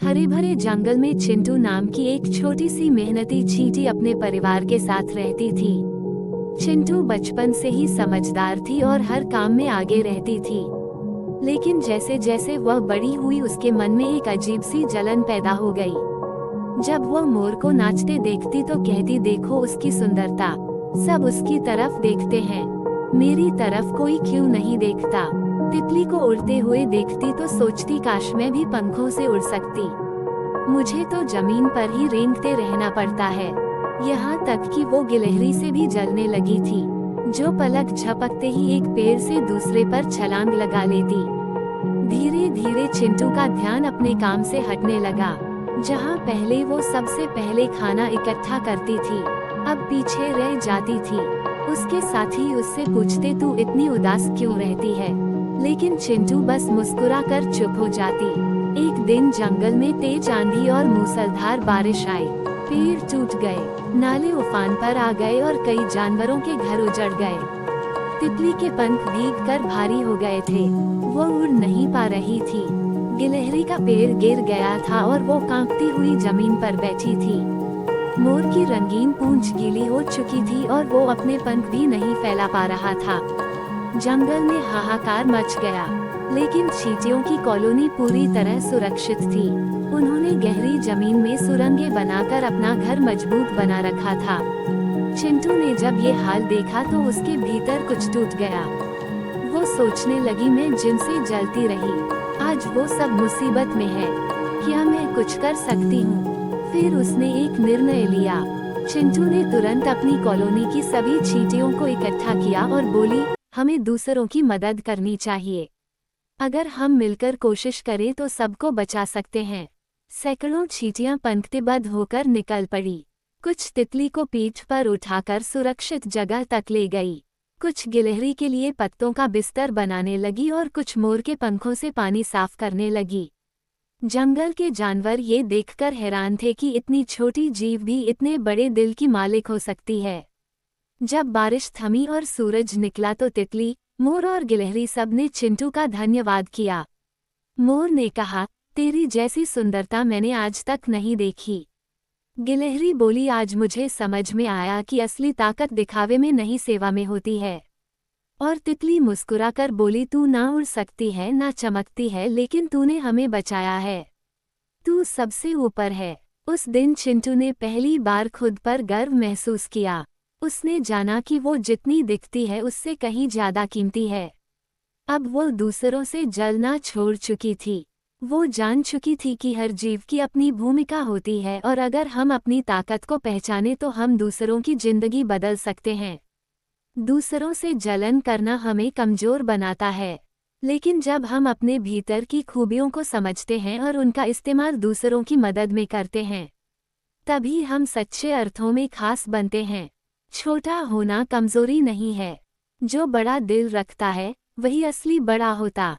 हरे भरे जंगल में चिंटू नाम की एक छोटी सी मेहनती चींटी अपने परिवार के साथ रहती थी। चिंटू बचपन से ही समझदार थी और हर काम में आगे रहती थी। लेकिन जैसे जैसे वह बड़ी हुई उसके मन में एक अजीब सी जलन पैदा हो गई। जब वह मोर को नाचते देखती तो कहती, देखो उसकी सुंदरता, सब उसकी तरफ देखते हैं, मेरी तरफ कोई क्यों नहीं देखता। तितली को उड़ते हुए देखती तो सोचती, काश मैं भी पंखों से उड़ सकती, मुझे तो जमीन पर ही रेंगते रहना पड़ता है। यहाँ तक कि वो गिलहरी से भी जलने लगी थी, जो पलक झपकते ही एक पेड़ से दूसरे पर छलांग लगा लेती। धीरे धीरे चिंटू का ध्यान अपने काम से हटने लगा। जहाँ पहले वो सबसे पहले खाना इकट्ठा करती थी, अब पीछे रह जाती थी। उसके साथी उससे पूछते, तू इतनी उदास क्यों रहती है? लेकिन चिंटू बस मुस्कुरा कर चुप हो जाती। एक दिन जंगल में तेज आंधी और मूसलाधार बारिश आई। पेड़ टूट गए, नाले उफान पर आ गए और कई जानवरों के घर उजड़ गए। तितली के पंख भीग कर भारी हो गए थे, वो उड़ नहीं पा रही थी। गिलहरी का पेड़ गिर गया था और वो कांपती हुई जमीन पर बैठी थी। मोर की रंगीन पूंछ गीली हो चुकी थी और वो अपने पंख भी नहीं फैला पा रहा था। जंगल में हाहाकार मच गया, लेकिन चींटियों की कॉलोनी पूरी तरह सुरक्षित थी। उन्होंने गहरी जमीन में सुरंगें बनाकर अपना घर मजबूत बना रखा था। चिंटू ने जब ये हाल देखा तो उसके भीतर कुछ टूट गया। वो सोचने लगी, मैं जिनसे जलती रही, आज वो सब मुसीबत में है, क्या मैं कुछ कर सकती हूँ? फिर उसने एक निर्णय लिया। चिंटू ने तुरंत अपनी कॉलोनी की सभी चींटियों को इकट्ठा किया और बोली, हमें दूसरों की मदद करनी चाहिए। अगर हम मिलकर कोशिश करें तो सबको बचा सकते हैं। सैकड़ों चींटियां पंक्तिबद्ध होकर निकल पड़ी। कुछ तितली को पीठ पर उठाकर सुरक्षित जगह तक ले गई, कुछ गिलहरी के लिए पत्तों का बिस्तर बनाने लगी और कुछ मोर के पंखों से पानी साफ करने लगी। जंगल के जानवर ये देखकर हैरान थे कि इतनी छोटी जीव भी इतने बड़े दिल की मालिक हो सकती है। जब बारिश थमी और सूरज निकला तो तितली, मोर और गिलहरी सब ने चिंटू का धन्यवाद किया। मोर ने कहा, तेरी जैसी सुंदरता मैंने आज तक नहीं देखी। गिलहरी बोली, आज मुझे समझ में आया कि असली ताकत दिखावे में नहीं, सेवा में होती है। और तितली मुस्कुराकर बोली, तू ना उड़ सकती है ना चमकती है, लेकिन तूने हमें बचाया है, तू सबसे ऊपर है। उस दिन चिंटू ने पहली बार खुद पर गर्व महसूस किया। उसने जाना कि वो जितनी दिखती है उससे कहीं ज्यादा कीमती है। अब वो दूसरों से जलना छोड़ चुकी थी। वो जान चुकी थी कि हर जीव की अपनी भूमिका होती है और अगर हम अपनी ताकत को पहचाने तो हम दूसरों की जिंदगी बदल सकते हैं। दूसरों से जलन करना हमें कमजोर बनाता है, लेकिन जब हम अपने भीतर की खूबियों को समझते हैं और उनका इस्तेमाल दूसरों की मदद में करते हैं, तभी हम सच्चे अर्थों में खास बनते हैं। छोटा होना कमजोरी नहीं है, जो बड़ा दिल रखता है वही असली बड़ा होता।